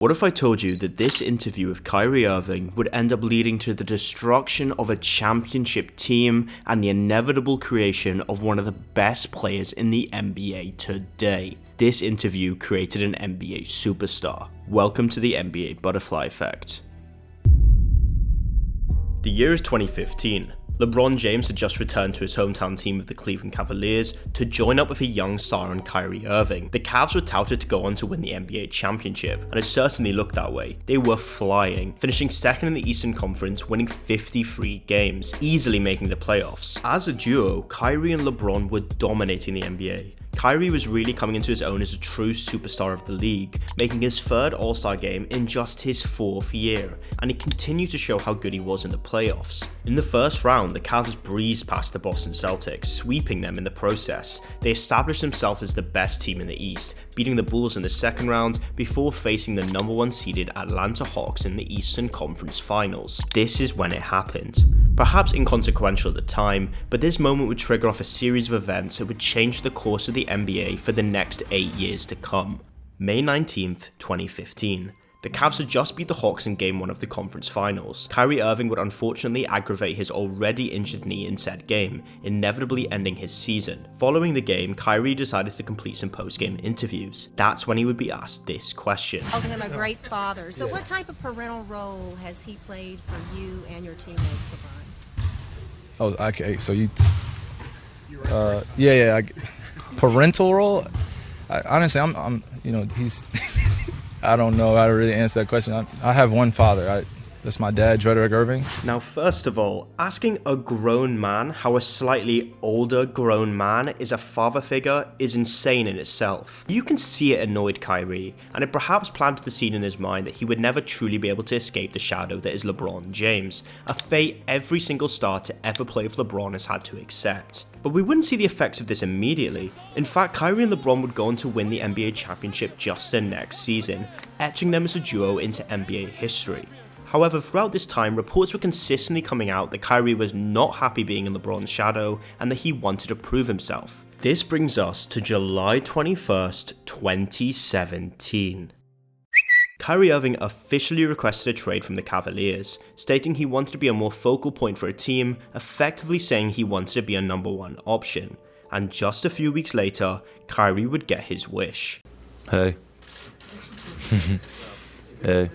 What if I told you that this interview with Kyrie Irving would end up leading to the destruction of a championship team and the inevitable creation of one of the best players in the NBA today? This interview created an NBA superstar. Welcome to the NBA Butterfly Effect. The year is 2015. Lebron James had just returned to his hometown team of the Cleveland Cavaliers to join up with a young star in Kyrie Irving. The Cavs were touted to go on to win the NBA championship, and it certainly looked that way. They were flying, finishing second in the Eastern Conference, winning 53 games, easily making the playoffs. As a duo, Kyrie and LeBron were dominating the NBA. Kyrie was really coming into his own as a true superstar of the league, making his third All-Star game in just his fourth year, and he continued to show how good he was in the playoffs. In the first round, the Cavs breezed past the Boston Celtics, sweeping them in the process. They established themselves as the best team in the East, beating the Bulls in the second round before facing the number one seeded Atlanta Hawks in the Eastern Conference Finals. This is when it happened. Perhaps inconsequential at the time, but this moment would trigger off a series of events that would change the course of the NBA for the next 8 years to come. May 19th, 2015. The Cavs had just beat the Hawks in Game 1 of the conference finals. Kyrie Irving would unfortunately aggravate his already injured knee in said game, inevitably ending his season. Following the game, Kyrie decided to complete some post-game interviews. That's when he would be asked this question. Called him a great father. So what type of parental role has he played for you and your teammates, LeBron? Oh, okay. So you, parental role. Honestly, I'm, he's. I don't know how to really answer that question. I have one father. That's my dad, Kyrie Irving. Now, first of all, asking a grown man how a slightly older grown man is a father figure is insane in itself. You can see it annoyed Kyrie, and it perhaps planted the seed in his mind that he would never truly be able to escape the shadow that is LeBron James, a fate every single star to ever play with LeBron has had to accept. But we wouldn't see the effects of this immediately. In fact, Kyrie and LeBron would go on to win the NBA championship just the next season, etching them as a duo into NBA history. However, throughout this time, reports were consistently coming out that Kyrie was not happy being in LeBron's shadow and that he wanted to prove himself. This brings us to July 21st, 2017. Kyrie Irving officially requested a trade from the Cavaliers, stating he wanted to be a more focal point for a team, effectively saying he wanted to be a number one option. And just a few weeks later, Kyrie would get his wish. Hey. Hey.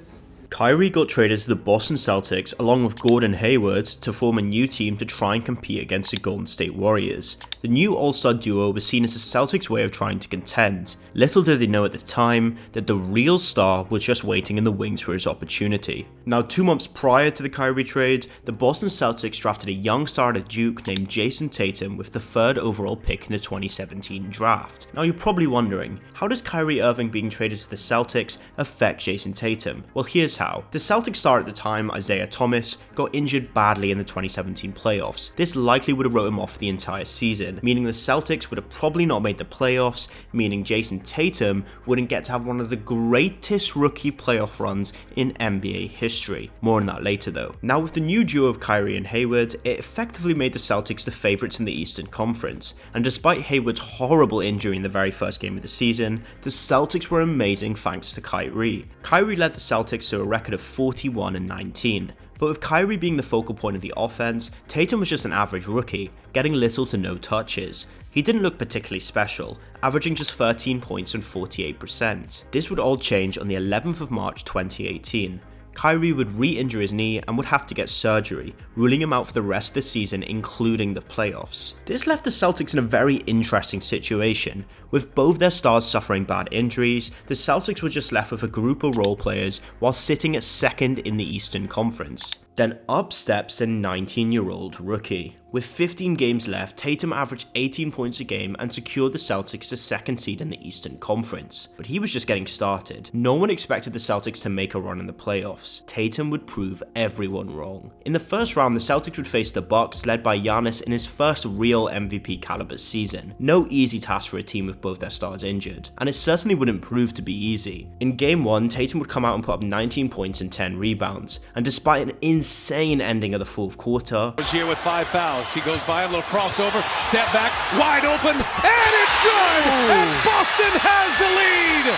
Kyrie got traded to the Boston Celtics along with Gordon Hayward to form a new team to try and compete against the Golden State Warriors. The new all-star duo was seen as the Celtics' way of trying to contend. Little did they know at the time that the real star was just waiting in the wings for his opportunity. Now, 2 months prior to the Kyrie trade, the Boston Celtics drafted a young star at Duke named Jayson Tatum with the 3rd overall pick in the 2017 draft. Now, you're probably wondering, how does Kyrie Irving being traded to the Celtics affect Jayson Tatum? Well, here's how. The Celtics star at the time, Isaiah Thomas, got injured badly in the 2017 playoffs. This likely would have wrote him off the entire season, meaning the Celtics would have probably not made the playoffs, meaning Jayson Tatum wouldn't get to have one of the greatest rookie playoff runs in NBA history. More on that later though. Now, with the new duo of Kyrie and Hayward, it effectively made the Celtics the favourites in the Eastern Conference, and despite Hayward's horrible injury in the very first game of the season, the Celtics were amazing thanks to Kyrie. Kyrie led the Celtics to a record of 41-19. But with Kyrie being the focal point of the offense, Tatum was just an average rookie, getting little to no touches. He didn't look particularly special, averaging just 13 points and 48%. This would all change on the 11th of March 2018. Kyrie would re-injure his knee and would have to get surgery, ruling him out for the rest of the season, including the playoffs. This left the Celtics in a very interesting situation. With both their stars suffering bad injuries, the Celtics were just left with a group of role players while sitting at second in the Eastern Conference. Then up steps a 19-year-old rookie. With 15 games left, Tatum averaged 18 points a game and secured the Celtics the second seed in the Eastern Conference. But he was just getting started. No one expected the Celtics to make a run in the playoffs. Tatum would prove everyone wrong. In the first round, the Celtics would face the Bucks, led by Giannis in his first real MVP caliber season. No easy task for a team with both their stars injured, and it certainly wouldn't prove to be easy. In Game 1, Tatum would come out and put up 19 points and 10 rebounds, and despite an insane ending of the fourth quarter, here with 5 fouls. He goes by, a little crossover, step back, wide open, and it's good! And Boston has the lead!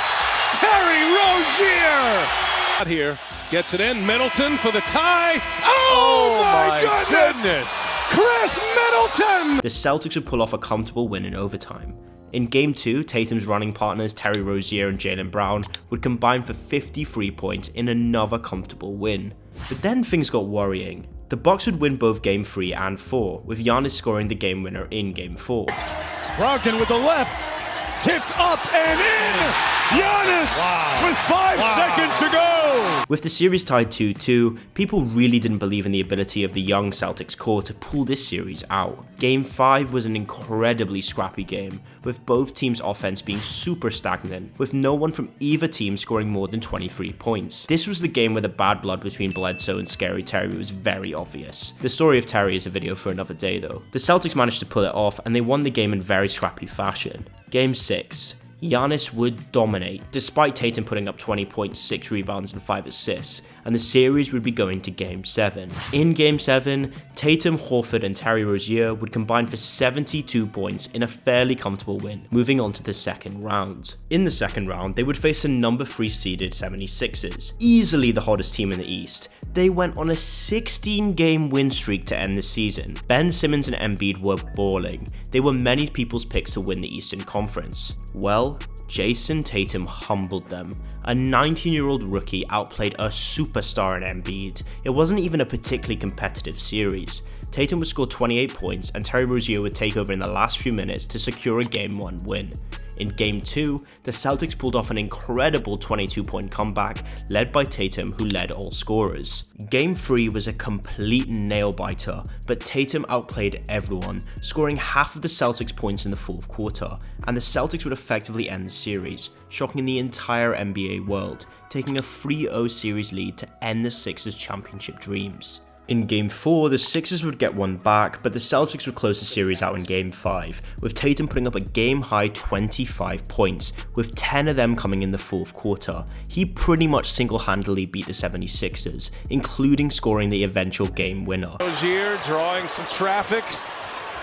Terry Rozier! Out here, gets it in. Middleton for the tie. Oh my goodness! Chris Middleton! The Celtics would pull off a comfortable win in overtime. In Game 2, Tatum's running partners Terry Rozier and Jaylen Brown would combine for 53 points in another comfortable win. But then things got worrying. The Bucks would win both Game 3 and 4, with Giannis scoring the game winner in Game 4. Brogdon with the left. Tipped up and in! Giannis with 5 seconds to go! With the series tied 2-2, people really didn't believe in the ability of the young Celtics core to pull this series out. Game 5 was an incredibly scrappy game, with both teams' offense being super stagnant, with no one from either team scoring more than 23 points. This was the game where the bad blood between Bledsoe and Scary Terry was very obvious. The story of Terry is a video for another day though. The Celtics managed to pull it off, and they won the game in very scrappy fashion. Game 6. Giannis would dominate, despite Tatum putting up 20 points, 6 rebounds and 5 assists, and the series would be going to Game 7. In Game 7, Tatum, Horford and Terry Rozier would combine for 72 points in a fairly comfortable win, moving on to the second round. In the second round, they would face the number 3 seeded 76ers, easily the hottest team in the East. They went on a 16-game win streak to end the season. Ben Simmons and Embiid were balling. They were many people's picks to win the Eastern Conference. Well, Jayson Tatum humbled them. A 19-year-old rookie outplayed a superstar in Embiid. It wasn't even a particularly competitive series. Tatum would score 28 points and Terry Rozier would take over in the last few minutes to secure a Game 1 win. In Game 2, the Celtics pulled off an incredible 22-point comeback led by Tatum, who led all scorers. Game 3 was a complete nail-biter, but Tatum outplayed everyone, scoring half of the Celtics' points in the fourth quarter, and the Celtics would effectively end the series, shocking the entire NBA world, taking a 3-0 series lead to end the Sixers' championship dreams. In Game 4, the Sixers would get one back, but the Celtics would close the series out in Game 5, with Tatum putting up a game-high 25 points, with 10 of them coming in the fourth quarter. He pretty much single-handedly beat the 76ers, including scoring the eventual game winner. Rozier drawing some traffic.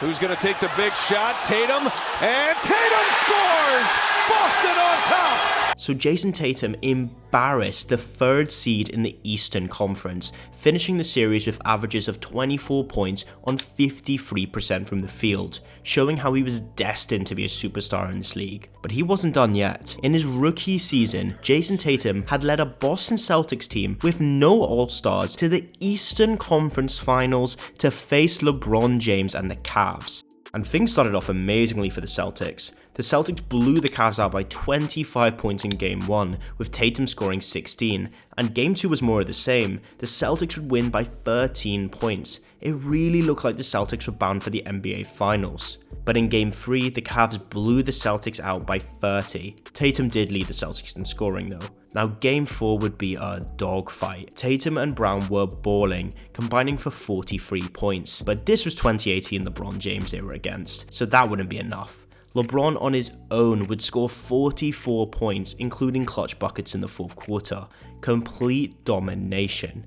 Who's going to take the big shot? Tatum, and Tatum scores! Boston on top! So Jayson Tatum embarrassed the 3rd seed in the Eastern Conference, finishing the series with averages of 24 points on 53% from the field, showing how he was destined to be a superstar in this league. But he wasn't done yet. In his rookie season, Jayson Tatum had led a Boston Celtics team with no All-Stars to the Eastern Conference Finals to face LeBron James and the Cavs. And things started off amazingly for the Celtics. The Celtics blew the Cavs out by 25 points in Game 1, with Tatum scoring 16, and Game 2 was more of the same. The Celtics would win by 13 points. It really looked like the Celtics were bound for the NBA Finals. But in Game 3, the Cavs blew the Celtics out by 30. Tatum did lead the Celtics in scoring though. Now Game 4 would be a dogfight. Tatum and Brown were balling, combining for 43 points. But this was 2018 LeBron James they were against, so that wouldn't be enough. LeBron on his own would score 44 points, including clutch buckets in the fourth quarter. Complete domination.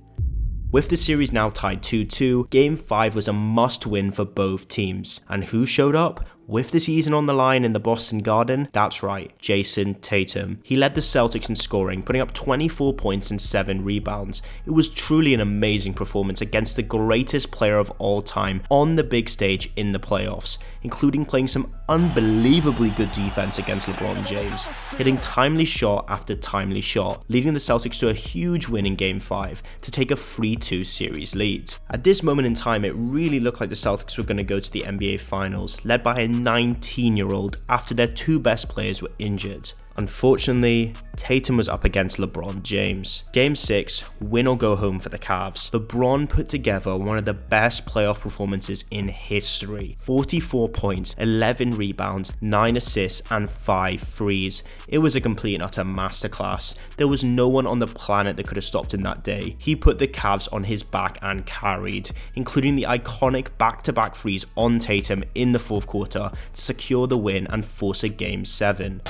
With the series now tied 2-2, Game 5 was a must-win for both teams. And who showed up? With the season on the line in the Boston Garden, that's right, Jayson Tatum. He led the Celtics in scoring, putting up 24 points and 7 rebounds. It was truly an amazing performance against the greatest player of all time on the big stage in the playoffs, including playing some unbelievably good defense against LeBron James, hitting timely shot after timely shot, leading the Celtics to a huge win in Game 5 to take a 3-2 series lead. At this moment in time, it really looked like the Celtics were going to go to the NBA Finals, led by a 19-year-old after their 2 best players were injured. Unfortunately, Tatum was up against LeBron James. Game 6, win or go home for the Cavs. LeBron put together one of the best playoff performances in history. 44 points, 11 rebounds, 9 assists, and 5 threes. It was a complete and utter masterclass. There was no one on the planet that could have stopped him that day. He put the Cavs on his back and carried, including the iconic back-to-back threes on Tatum in the fourth quarter to secure the win and force a Game 7.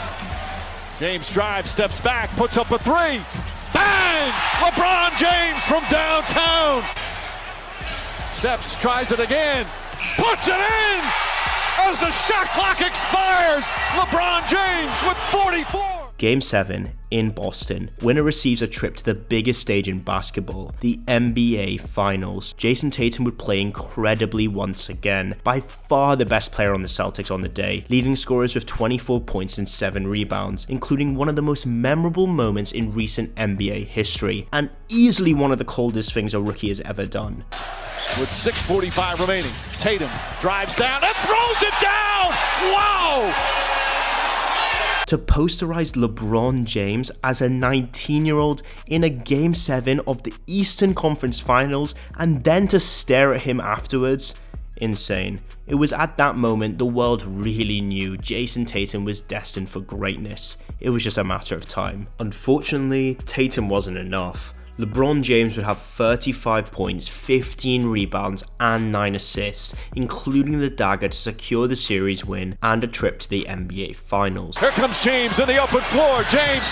James drives, steps back, puts up a 3. Bang! LeBron James from downtown. Steps, tries it again, puts it in! As the shot clock expires, LeBron James with 44. Game 7 in Boston. Winner receives a trip to the biggest stage in basketball, the NBA Finals. Jayson Tatum would play incredibly once again, by far the best player on the Celtics on the day, leading scorers with 24 points and 7 rebounds, including one of the most memorable moments in recent NBA history, and easily one of the coldest things a rookie has ever done. With 6:45 remaining, Tatum drives down and throws it down! Wow! To posterize LeBron James as a 19-year-old in a Game 7 of the Eastern Conference Finals and then to stare at him afterwards, insane. It was at that moment the world really knew Jayson Tatum was destined for greatness. It was just a matter of time. Unfortunately, Tatum wasn't enough. LeBron James would have 35 points, 15 rebounds, and 9 assists, including the dagger to secure the series win and a trip to the NBA Finals. Here comes James in the open floor. James,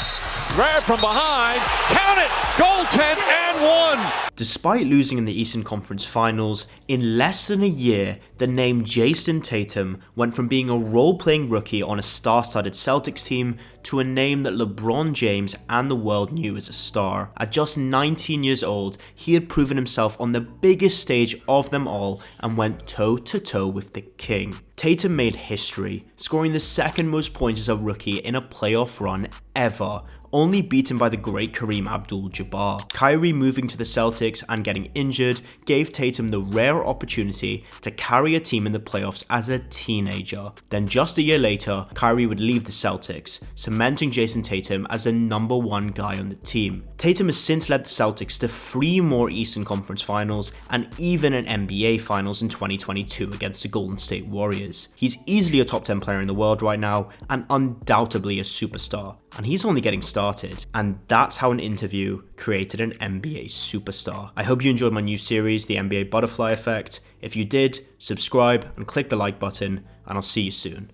grab from behind, count it, goaltend, and one. Despite losing in the Eastern Conference Finals, in less than a year, the name Jayson Tatum went from being a role-playing rookie on a star-studded Celtics team to a name that LeBron James and the world knew as a star. At just 19 years old, he had proven himself on the biggest stage of them all and went toe-to-toe with the king. Tatum made history, scoring the second most points as a rookie in a playoff run ever, only beaten by the great Kareem Abdul-Jabbar. Kyrie moving to the Celtics and getting injured gave Tatum the rare opportunity to carry a team in the playoffs as a teenager. Then just a year later, Kyrie would leave the Celtics, cementing Jayson Tatum as the #1 guy on the team. Tatum has since led the Celtics to 3 more Eastern Conference Finals and even an NBA Finals in 2022 against the Golden State Warriors. He's easily a top 10 player in the world right now and undoubtedly a superstar. And he's only getting started. And that's how an interview created an NBA superstar. I hope you enjoyed my new series, The NBA Butterfly Effect. If you did, subscribe and click the like button, and I'll see you soon.